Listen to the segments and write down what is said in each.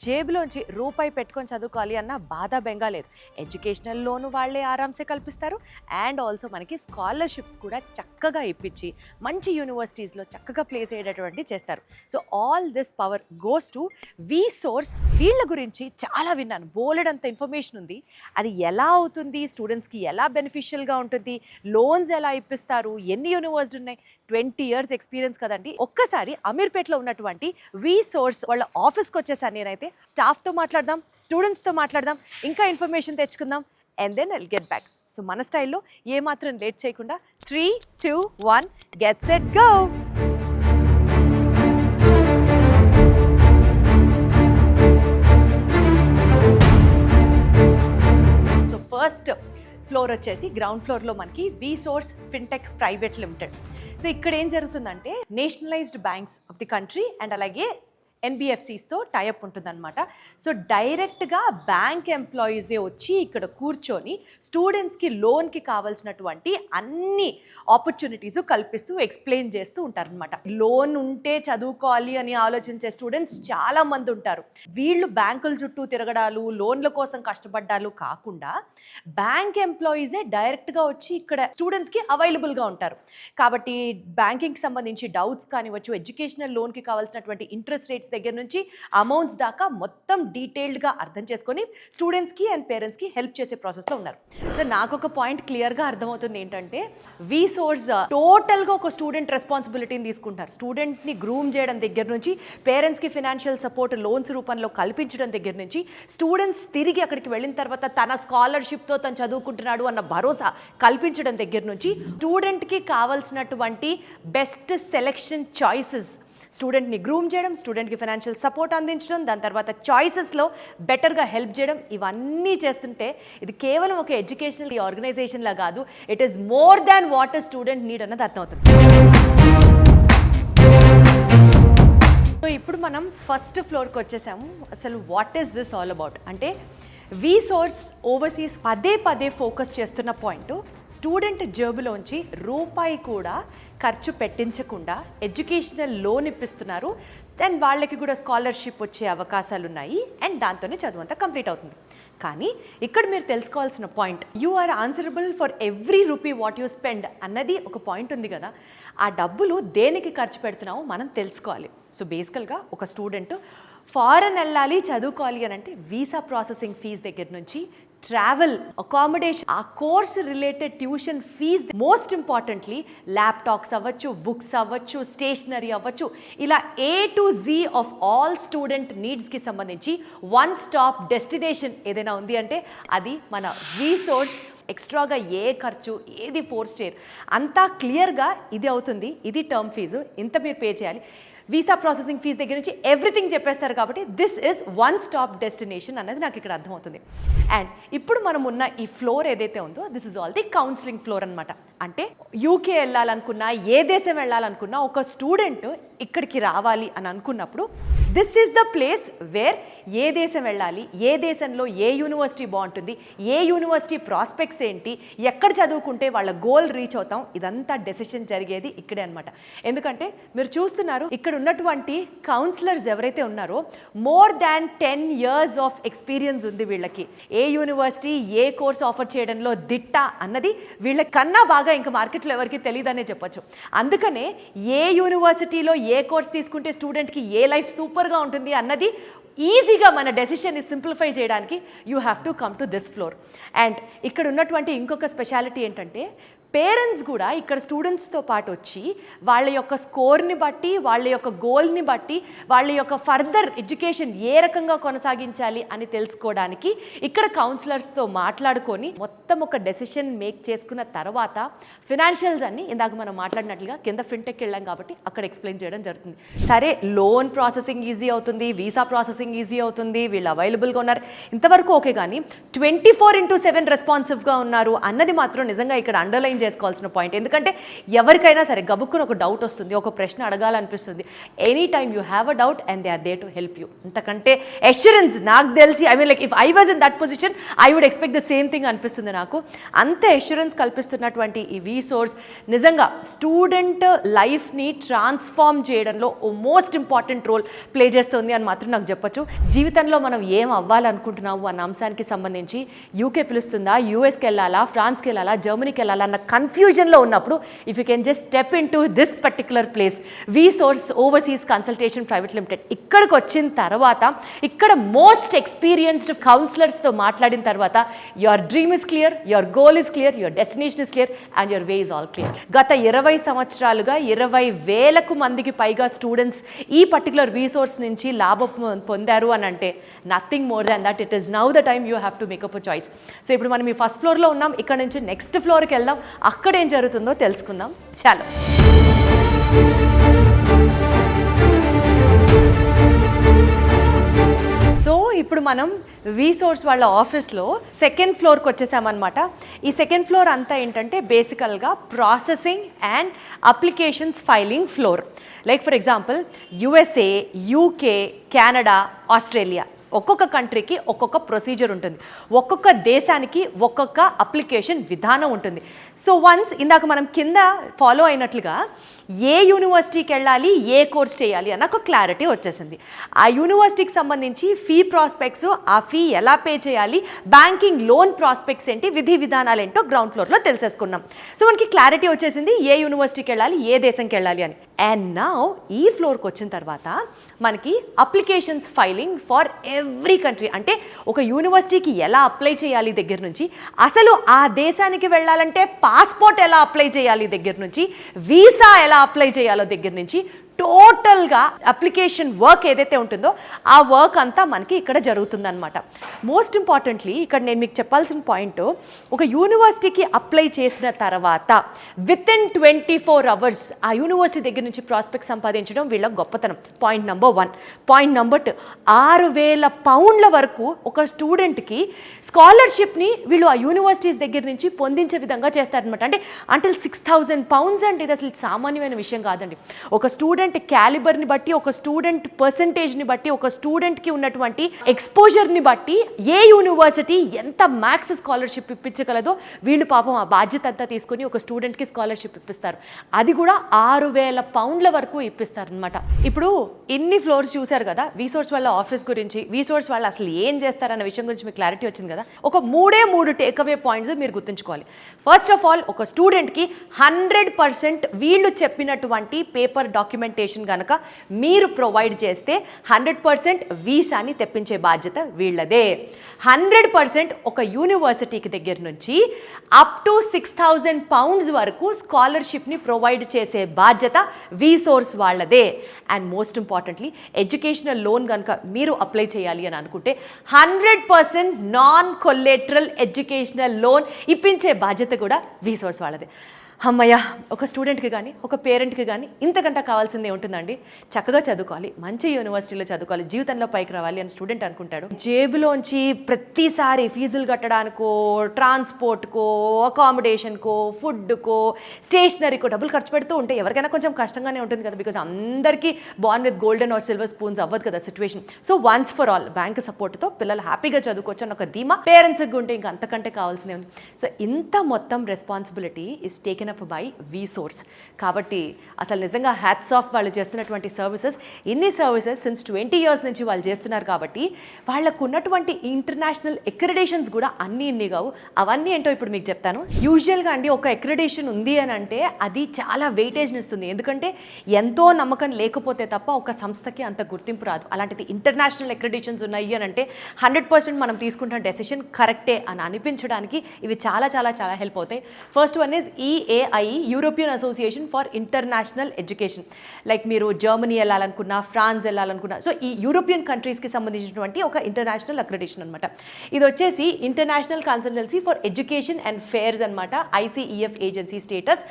జేబులోంచి రూపాయి పెట్టుకొని చదువుకోవాలి అన్న బాధ బెంగా లేదు. ఎడ్యుకేషనల్ లోన్ వాళ్ళే ఆరామ్సే కల్పిస్తారు. అండ్ ఆల్సో మనకి స్కాలర్షిప్స్ కూడా చక్కగా ఇప్పించి మంచి యూనివర్సిటీస్లో చక్కగా ప్లేస్ అయ్యేటటువంటి చేస్తారు. So all this power goes to the source. వీళ్ళ గురించి చాలా విన్నాను, బోలెడంత ఇన్ఫర్మేషన్ ఉంది. అది ఎలా అవుతుంది, స్టూడెంట్స్కి ఎలా బెనిఫిషియల్గా ఉంటుంది, లోన్స్ ఎలా ఇప్పిస్తారు, ఎన్ని యూనివర్సిటీ ఉన్నాయి, 20 years ఎక్స్పీరియన్స్ కదండి. ఒక్కసారి అమీర్పేటలో ఉన్నటువంటి వి సోర్స్ వాళ్ళ ఆఫీస్కి వచ్చేసాను నేనైతే. స్టాఫ్తో మాట్లాడదాం, స్టూడెంట్స్తో మాట్లాడదాం, ఇంకా ఇన్ఫర్మేషన్ తెచ్చుకుందాం, and then I'll get back. So మన స్టైల్లో ఏమాత్రం లేట్ చేయకుండా 3, 2, 1 get set go. So first floor వచ్చేసి గ్రౌండ్ ఫ్లోర్లో మనకి V Source fintech private limited. So ఇక్కడ ఏం జరుగుతుందంటే nationalised banks of the country and అలాగే ఎన్బిఎఫ్సిస్తో టైఅప్ ఉంటుందన్నమాట. సో డైరెక్ట్గా బ్యాంక్ ఎంప్లాయీసే వచ్చి ఇక్కడ కూర్చొని స్టూడెంట్స్కి లోన్కి కావాల్సినటువంటి అన్ని ఆపర్చునిటీస్ కల్పిస్తూ ఎక్స్ప్లెయిన్ చేస్తూ ఉంటారనమాట. లోన్ ఉంటే చదువుకోవాలి అని ఆలోచించే స్టూడెంట్స్ చాలామంది ఉంటారు. వీళ్ళు బ్యాంకుల చుట్టూ తిరగడాలు, లోన్ల కోసం కష్టపడ్డాలు కాకుండా బ్యాంక్ ఎంప్లాయీసే డైరెక్ట్గా వచ్చి ఇక్కడ స్టూడెంట్స్కి అవైలబుల్గా ఉంటారు. కాబట్టి బ్యాంకింగ్కి సంబంధించి డౌట్స్ కానివచ్చు, ఎడ్యుకేషనల్ లోన్కి కావాల్సినటువంటి ఇంట్రెస్ట్ రేట్స్ దగ్గర నుంచి అమౌంట్స్ దాకా మొత్తం డీటెయిల్డ్గా అర్థం చేసుకొని స్టూడెంట్స్కి అండ్ పేరెంట్స్కి హెల్ప్ చేసే ప్రాసెస్లో ఉన్నారు. సో నాకు ఒక పాయింట్ క్లియర్గా అర్థమవుతుంది ఏంటంటే, వి సోర్స్ టోటల్గా ఒక స్టూడెంట్ రెస్పాన్సిబిలిటీని తీసుకుంటారు. స్టూడెంట్ని గ్రూమ్ చేయడం దగ్గర నుంచి, పేరెంట్స్కి ఫినాన్షియల్ సపోర్ట్ లోన్స్ రూపంలో కల్పించడం దగ్గర నుంచి, స్టూడెంట్స్ తిరిగి అక్కడికి వెళ్ళిన తర్వాత తన స్కాలర్షిప్తో తను చదువుకుంటున్నాడు అన్న భరోసా కల్పించడం దగ్గర నుంచి, స్టూడెంట్కి కావాల్సినటువంటి బెస్ట్ సెలెక్షన్ చాయిసెస్, స్టూడెంట్ని గ్రూమ్ చేయడం, స్టూడెంట్కి ఫైనాన్షియల్ సపోర్ట్ అందించడం, దాని తర్వాత చాయిసెస్లో బెటర్గా హెల్ప్ చేయడం, ఇవన్నీ చేస్తుంటే ఇది కేవలం ఒక ఎడ్యుకేషనల్ ఆర్గనైజేషన్లా కాదు, it is more than what a student need అన్నది అర్థమవుతుంది. సో ఇప్పుడు మనం ఫస్ట్ ఫ్లోర్కి వచ్చేసాము. అసలు what is this all about అంటే, వి సోర్స్ ఓవర్సీస్ పదే ఫోకస్ చేస్తున్న పాయింట్, స్టూడెంట్ జేబులోంచి రూపాయి కూడా ఖర్చు పెట్టించకుండా ఎడ్యుకేషనల్ లోన్ ఇప్పిస్తున్నారు. దెన్ వాళ్ళకి కూడా స్కాలర్షిప్ వచ్చే అవకాశాలు ఉన్నాయి అండ్ దాంతోనే చదువు అంతా కంప్లీట్ అవుతుంది. కానీ ఇక్కడ మీరు తెలుసుకోవాల్సిన point, you are answerable for every rupee what you spend అన్నది ఒక పాయింట్ ఉంది కదా. ఆ డబ్బులు దేనికి ఖర్చు పెడుతున్నామో మనం తెలుసుకోవాలి. సో బేసికల్గా ఒక స్టూడెంట్ ఫారెన్ వెళ్ళాలి, చదువుకోవాలి అని అంటే వీసా ప్రాసెసింగ్ ఫీజు దగ్గర నుంచి ట్రావెల్, అకామిడేషన్, ఆ course related tuition fees, most importantly laptops అవ్వచ్చు, బుక్స్ అవ్వచ్చు, స్టేషనరీ అవ్వచ్చు, ఇలా A to Z of all student నీడ్స్కి సంబంధించి వన్ స్టాప్ డెస్టినేషన్ ఏదైనా ఉంది అంటే అది మన వి సోర్స్. ఎక్స్ట్రాగా ఏ ఖర్చు, ఏది ఫోర్స్ చేయరు, అంతా క్లియర్గా ఇది అవుతుంది, ఇది టర్మ్ ఫీజు, ఇంత మీరు పే చేయాలి, వీసా ప్రాసెసింగ్ ఫీజు దగ్గర నుంచి ఎవ్రీథింగ్ చెప్పేస్తారు. కాబట్టి this is one stop destination అనేది నాకు ఇక్కడ అర్థమవుతుంది. అండ్ ఇప్పుడు మనం ఉన్న ఈ ఫ్లోర్ ఏదైతే ఉందో, this is all the counselling floor అనమాట. అంటే యూకే వెళ్ళాలనుకున్నా, ఏ దేశం వెళ్ళాలనుకున్నా, ఒక స్టూడెంట్ ఇక్కడికి రావాలి అని అనుకున్నప్పుడు this is the place where ఏ దేశం వెళ్ళాలి, ఏ దేశంలో ఏ యూనివర్సిటీ బాగుంటుంది, ఏ యూనివర్సిటీ ప్రాస్పెక్ట్స్ ఏంటి, ఎక్కడ చదువుకుంటే వాళ్ళ గోల్ రీచ్ అవుతాం, ఇదంతా డెసిషన్ జరిగేది ఇక్కడే అనమాట. ఎందుకంటే మీరు చూస్తున్నారు ఇక్కడ ఉన్నటువంటి కౌన్సిలర్స్ ఎవరైతే ఉన్నారో more than 10 years of experience ఉంది వీళ్ళకి. ఏ యూనివర్సిటీ ఏ కోర్స్ ఆఫర్ చేయడంలో దిట్ట అన్నది వీళ్ళ కన్నా బాగా ఇంకా మార్కెట్లో ఎవరికి తెలియదనే చెప్పొచ్చు. అందుకనే ఏ యూనివర్సిటీలో ఏ కోర్స్ తీసుకుంటే స్టూడెంట్కి ఏ లైఫ్ సూపర్గా ఉంటుంది అన్నది ఈజీగా మన డెసిషన్ని సింప్లిఫై చేయడానికి you have to come to this floor. And ఇక్కడ ఉన్నటువంటి ఇంకొక స్పెషాలిటీ ఏంటంటే, పేరెంట్స్ కూడా ఇక్కడ స్టూడెంట్స్తో పాటు వచ్చి వాళ్ళ యొక్క స్కోర్ని బట్టి, వాళ్ళ యొక్క గోల్ని బట్టి, వాళ్ళ యొక్క ఫర్దర్ ఎడ్యుకేషన్ ఏ రకంగా కొనసాగించాలి అని తెలుసుకోవడానికి ఇక్కడ కౌన్సిలర్స్తో మాట్లాడుకొని మొత్తం ఒక డెసిషన్ మేక్ చేసుకున్న తర్వాత ఫినాన్షియల్స్ అన్ని ఇందాక మనం మాట్లాడినట్లుగా కింద ఫిన్టెక్ వెళ్ళాం కాబట్టి అక్కడ ఎక్స్ప్లెయిన్ చేయడం జరుగుతుంది. సరే, లోన్ ప్రాసెసింగ్ ఈజీ అవుతుంది, వీసా ప్రాసెసింగ్ ఈజీ అవుతుంది, వీళ్ళు అవైలబుల్గా ఉన్నారు, ఇంతవరకు ఓకే. కానీ 24/7 రెస్పాన్సివ్గా ఉన్నారు అన్నది మాత్రం నిజంగా ఇక్కడ అండర్లైన్ చేసుకోవాల్సిన పాయింట్. ఎందుకంటే ఎవరికైనా సరే గబుక్కుని ఒక డౌట్ వస్తుంది, ఒక ప్రశ్న అడగాలనిపిస్తుంది. Any time you have a doubt and they are there to help you. అంతకంటే అష్యూరెన్స్ నాకు తెలిసి like if I was in that position I would expect the same thing అనిపిస్తుంది నాకు. అంత అష్యూరెన్స్ కల్పిస్తున్నటువంటి ఈ వీసోర్స్ నిజంగా స్టూడెంట్ లైఫ్ని ట్రాన్స్ఫార్మ్ చేయడంలో ఓ మోస్ట్ ఇంపార్టెంట్ రోల్ ప్లే చేస్తుంది అని మాత్రం నాకు చెప్పొచ్చు. జీవితంలో మనం ఏం అవ్వాలనుకుంటున్నాము అన్న అంశానికి సంబంధించి యూకే పిలుస్తుందా, యూఎస్కి వెళ్ళాలా, ఫ్రాన్స్కి వెళ్ళాలా, జర్మనీకి వెళ్ళాలా అన్న కన్ఫ్యూజన్లో ఉన్నప్పుడు if you can just step in to this particular place, వీసోర్స్ overseas consultation private limited, ఇక్కడికి వచ్చిన తర్వాత ఇక్కడ మోస్ట్ ఎక్స్పీరియన్స్డ్ కౌన్సిలర్స్తో మాట్లాడిన తర్వాత your dream is clear, your goal is clear, your destination is clear and your way is all clear. గత 20 సంవత్సరాలుగా 20,000 మందికి పైగా స్టూడెంట్స్ ఈ పర్టికులర్ వీసోర్స్ నుంచి లాభం పొందారు అని అంటే nothing more than that. It is now the time you have to make up a choice. So ఇప్పుడు మనం ఈ ఫస్ట్ ఫ్లోర్లో ఉన్నాం, ఇక్కడ నుంచి నెక్స్ట్ ఫ్లోర్కి వెళ్దాం, అక్కడ ఏం జరుగుతుందో తెలుసుకుందాం. చాలు. సో ఇప్పుడు మనం వీసోర్స్ వాళ్ళ ఆఫీస్లో సెకండ్ ఫ్లోర్కి వచ్చేసామన్నమాట. ఈ సెకండ్ ఫ్లోర్ అంతా ఏంటంటే బేసికల్గా processing and applications filing floor. Like for example USA, UK, Canada, Australia, ఒక్కొక్క కంట్రీకి ఒక్కొక్క ప్రొసీజర్ ఉంటుంది, ఒక్కొక్క దేశానికి ఒక్కొక్క అప్లికేషన్ విధానం ఉంటుంది. సో వన్స్ ఇందాక మనం కింద ఫాలో అయినట్లుగా ఏ యూనివర్సిటీకి వెళ్ళాలి, ఏ కోర్స్ చేయాలి అన్న ఒక క్లారిటీ వచ్చేసింది. ఆ యూనివర్సిటీకి సంబంధించి ఫీ ప్రాస్పెక్ట్స్, ఆ ఫీ ఎలా పే చేయాలి, బ్యాంకింగ్ లోన్ ప్రాస్పెక్ట్స్ ఏంటి, విధి విధానాలు ఏంటో గ్రౌండ్ ఫ్లోర్లో తెలిసేసుకున్నాం. సో మనకి క్లారిటీ వచ్చేసింది ఏ యూనివర్సిటీకి వెళ్ళాలి, ఏ దేశంకి వెళ్ళాలి అని. అండ్ నౌ ఈ ఫ్లోర్కి వచ్చిన తర్వాత మనకి applications filing for every country, అంటే ఒక యూనివర్సిటీకి ఎలా అప్లై చేయాలి దగ్గర నుంచి, అసలు ఆ దేశానికి వెళ్ళాలంటే పాస్పోర్ట్ ఎలా అప్లై చేయాలి దగ్గర నుంచి, వీసా ఎలా అప్లై చేయాలో దగ్గర నుంచి, టోటల్గా అప్లికేషన్ వర్క్ ఏదైతే ఉంటుందో ఆ వర్క్ అంతా మనకి ఇక్కడ జరుగుతుందన్నమాట. మోస్ట్ ఇంపార్టెంట్లీ ఇక్కడ నేను మీకు చెప్పాల్సిన పాయింట్, ఒక యూనివర్సిటీకి అప్లై చేసిన తర్వాత విత్ ఇన్ 24 hours ఆ యూనివర్సిటీ దగ్గర నుంచి ప్రాస్పెక్ట్ సంపాదించడం వీళ్ళ గొప్పతనం. Point number 1. పాయింట్ నెంబర్ 2, 6,000 పౌండ్ల వరకు ఒక స్టూడెంట్కి స్కాలర్షిప్ని వీళ్ళు ఆ యూనివర్సిటీస్ దగ్గర నుంచి పొందించే విధంగా చేస్తారనమాట. అంటే 6,000 pounds అంటే ఇది అసలు సామాన్యమైన విషయం కాదండి. ఒక స్టూడెంట్ క్యాలిబర్ని బట్టి, ఒక స్టూడెంట్ పర్సంటేజ్ని బట్టి, ఒక స్టూడెంట్కి ఉన్నటువంటి ఎక్స్పోజర్ని బట్టి ఏ యూనివర్సిటీ ఎంత మ్యాక్స్ స్కాలర్షిప్ ఇప్పించగలదో వీళ్ళు పాపం ఆ బాధ్యత అంతా తీసుకొని ఒక స్టూడెంట్కి స్కాలర్షిప్ ఇప్పిస్తారు. అది కూడా 6,000 పౌండ్ల వరకు ఇప్పిస్తారనమాట. ఇప్పుడు ఇన్ని ఫ్లోర్స్ చూశారు కదా వీసోర్స్ వాళ్ళ ఆఫీస్ గురించి, వీసోర్స్ వాళ్ళు అసలు ఏం చేస్తారన్న విషయం గురించి మీకు క్లారిటీ వచ్చింది కదా. ఒక 3 టేక్అవే పాయింట్స్ మీరు గుర్తుంచుకోవాలి. ఫస్ట్ ఆఫ్ ఆల్, ఒక స్టూడెంట్కి 100% వీళ్ళు చెప్పినటువంటి పేపర్ డాక్యుమెంటేషన్ కనుక మీరు ప్రొవైడ్ చేస్తే 100% వీసాని తెప్పించే బాధ్యత వీళ్ళదే. 100% ఒక యూనివర్సిటీకి దగ్గర నుంచి అప్ టు 6,000 pounds వరకు స్కాలర్షిప్ని ప్రొవైడ్ చేసే బాధ్యత వీసోర్స్ వాళ్ళదే. And most importantly educational loan కనుక మీరు అప్లై చేయాలి అని అనుకుంటే 100% నాన్ కొలేటరల్ ఎడ్యుకేషనల్ లోన్ ఇప్పించే బాధ్యత కూడా వీసోర్స్ వాళ్ళదే. అమ్మయ్య, ఒక స్టూడెంట్కి కానీ ఒక పేరెంట్కి కానీ ఇంతకంటే కావాల్సింది ఏముంటుందండి? చక్కగా చదువుకోవాలి, మంచి యూనివర్సిటీలో చదువుకోవాలి, జీవితంలో పైకి రావాలి అని స్టూడెంట్ అనుకుంటాడు. జేబులోంచి ప్రతిసారి ఫీజులు కట్టడానికో, ట్రాన్స్పోర్ట్కో, అకామిడేషన్కో, ఫుడ్కో, స్టేషనరీకో డబ్బులు ఖర్చు పెడుతూ ఉంటే ఎవరికైనా కొంచెం కష్టంగానే ఉంటుంది కదా. బికాజ్ అందరికీ born with golden are silver spoons అవ్వదు కదా situation. So once for all bank సపోర్ట్తో పిల్లలు హ్యాపీగా చదువుకోవచ్చు అని ఒక ధీమా పేరెంట్స్కి ఉంటే ఇంకా అంతకంటే కావాల్సిందే ఉంది. సో ఇంత మొత్తం responsibility is taken up by VSource. కాబట్టి అసలు నిజంగా హ్యాట్స్ ఆఫ్ వాళ్ళు చేస్తున్నటువంటి సర్వీసెస్. ఇన్ని సర్వీసెస్ సిన్స్ 20 years నుంచి వాళ్ళు చేస్తున్నారు కాబట్టి వాళ్ళకు ఉన్నటువంటి ఇంటర్నేషనల్ ఎక్రిడేషన్స్ కూడా ఇన్ని కావు. అవన్నీ ఏంటో ఇప్పుడు మీకు చెప్తాను. యూజువల్గా అండి ఒక ఎక్రిడేషన్ ఉంది అని అంటే అది చాలా వెయిటేజ్ని ఇస్తుంది. ఎందుకంటే ఎంతో నమ్మకం లేకపోతే తప్ప ఒక సంస్థకి అంత గుర్తింపు రాదు. అలాంటిది ఇంటర్నేషనల్ ఎక్రిడేషన్స్ ఉన్నాయి అని అంటే 100% మనం తీసుకుంటున్న డెసిషన్ కరెక్టే అని అనిపించడానికి ఇవి చాలా చాలా చాలా హెల్ప్ అవుతాయి. First one is EAI, European association for international education. Like మీరు జర్మనీ వెళ్ళాలనుకున్నా, ఫ్రాన్స్ వెళ్ళాలనుకున్నా, సో ఈ యూరోపియన్ కంట్రీస్కి సంబంధించినటువంటి ఒక ఇంటర్నేషనల్ అక్రిడేషన్ అనమాట. ఇది వచ్చేసి international consultancy for education and fairs అనమాట, ICEF ఏజెన్సీ స్టేటస్.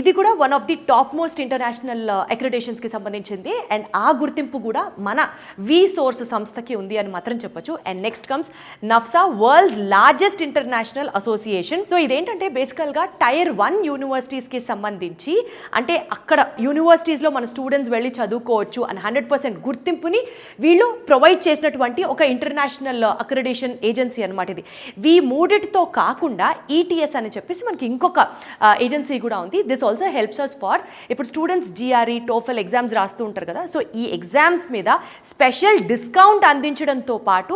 ఇది కూడా one of the topmost international అక్రిడేషన్స్కి సంబంధించింది అండ్ ఆ గుర్తింపు కూడా మన వి సోర్స్ సంస్థకి ఉంది అని మాత్రం చెప్పొచ్చు. And next comes NAFSA, world's largest international association. So ఇదేంటంటే బేసికల్గా టైర్ 1 యూనివర్సిటీస్కి సంబంధించి, అంటే అక్కడ యూనివర్సిటీస్లో మన స్టూడెంట్స్ వెళ్ళి చదువుకోవచ్చు అని 100% గుర్తింపుని వీళ్ళు ప్రొవైడ్ చేసినటువంటి ఒక ఇంటర్నేషనల్ అక్రిడేషన్ ఏజెన్సీ అనమాట ఇది. ఈ మూడిటితో కాకుండా ఈటీఎస్ అని చెప్పేసి మనకి ఇంకొక ఏజెన్సీ కూడా ఉంది. This also helps us for ఇప్పుడు స్టూడెంట్స్ జిఆర్ఈ, టోఫెల్ ఎగ్జామ్స్ రాస్తూ ఉంటారు కదా. సో ఈ ఎగ్జామ్స్ మీద స్పెషల్ డిస్కౌంట్ అందించడంతో పాటు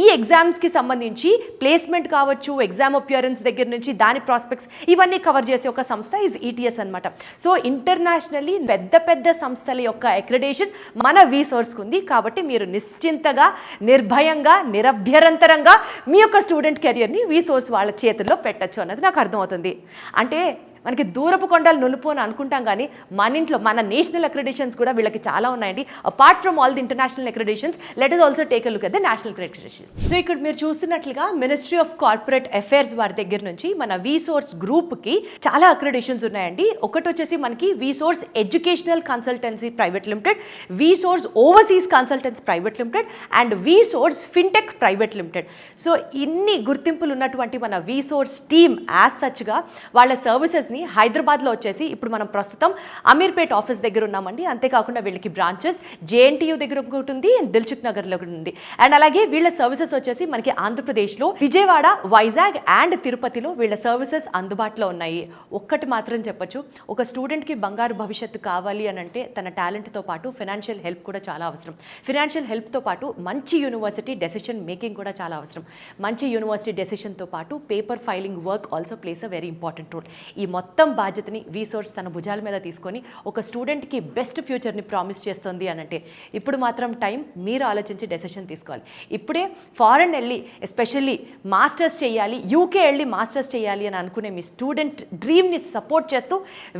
ఈ ఎగ్జామ్స్కి సంబంధించి ప్లేస్మెంట్ కావచ్చు, ఎగ్జామ్ అపియరెన్స్ దగ్గర నుంచి దాని ప్రాస్పెక్ట్స్ ఇవన్నీ కవర్ చేసే ఒక సంస్థ ఈజ్ ఈటీఎస్ అనమాట. సో ఇంటర్నేషనల్లీ పెద్ద పెద్ద సంస్థల యొక్క అక్రిడేషన్ మన వి సోర్స్కి ఉంది. కాబట్టి మీరు నిశ్చింతగా, నిర్భయంగా, నిరభ్యంతరంగా మీ యొక్క స్టూడెంట్ కెరియర్ని వి సోర్స్ వాళ్ళ చేతుల్లో పెట్టచ్చు అన్నది నాకు అర్థమవుతుంది. అంటే మనకి దూరపు కొండలు నులుపు అని అనుకుంటాం, కానీ మన ఇంట్లో మన నేషనల్ అక్రిడేషన్స్ కూడా వీళ్ళకి చాలా ఉన్నాయండి. Apart from all the international accreditations, let us also take a look at the national accreditations. So ఇక్కడ మీరు చూస్తున్నట్లుగా మినిస్ట్రీ ఆఫ్ కార్పొరేట్ అఫైర్స్ వారి దగ్గర నుంచి మన వి సోర్స్ గ్రూప్కి చాలా అక్రిడేషన్స్ ఉన్నాయండి. ఒకటి వచ్చేసి మనకి V Source educational consultancy private limited, V Source overseas consultancy private limited and V Source fintech private limited. So ఇన్ని గుర్తింపులు ఉన్నటువంటి మన వి సోర్స్ టీమ్ యాజ్ సచ్గా వాళ్ళ సర్వీసెస్ హైదరాబాద్లో వచ్చేసి ఇప్పుడు మనం ప్రస్తుతం అమీర్పేట్ ఆఫీస్ దగ్గర ఉన్నామండి. అంతేకాకుండా వీళ్ళకి బ్రాంచెస్ జేఎన్టీయూ దగ్గర ఒకటి ఉంది అండ్ దిల్సుఖ్ నగర్లో ఒకటి ఉంది. అండ్ అలాగే వీళ్ళ సర్వీసెస్ వచ్చేసి మనకి ఆంధ్రప్రదేశ్లో విజయవాడ, వైజాగ్ అండ్ తిరుపతిలో వీళ్ళ సర్వీసెస్ అందుబాటులో ఉన్నాయి. ఒక్కటి మాత్రం చెప్పొచ్చు, ఒక స్టూడెంట్కి బంగారు భవిష్యత్తు కావాలి అని అంటే తన టాలెంట్తో పాటు ఫైనాన్షియల్ హెల్ప్ కూడా చాలా అవసరం. ఫైనాన్షియల్ హెల్ప్తో పాటు మంచి యూనివర్సిటీ డెసిషన్ మేకింగ్ కూడా చాలా అవసరం. మంచి యూనివర్సిటీ డెసిషన్తో పాటు paper filing work also plays a very important role. ఈ మొత్తం బాధ్యతని వి సోర్స్ తన భుజాల మీద తీసుకొని ఒక స్టూడెంట్కి బెస్ట్ ఫ్యూచర్ని ప్రామిస్ చేస్తుంది అని అంటే ఇప్పుడు మాత్రం టైం మీరు ఆలోచించి డెసిషన్ తీసుకోవాలి. ఇప్పుడే ఫారెన్ వెళ్ళి ఎస్పెషల్లీ మాస్టర్స్ చేయాలి, యూకే వెళ్ళి మాస్టర్స్ చేయాలి అని అనుకునే మీ స్టూడెంట్ డ్రీమ్ని సపోర్ట్ చేస్తూ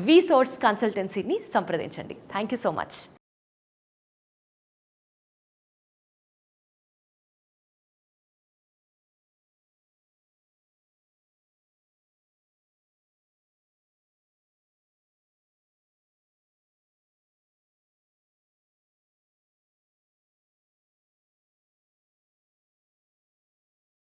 వి సోర్స్ కన్సల్టెన్సీని సంప్రదించండి. Thank you so much.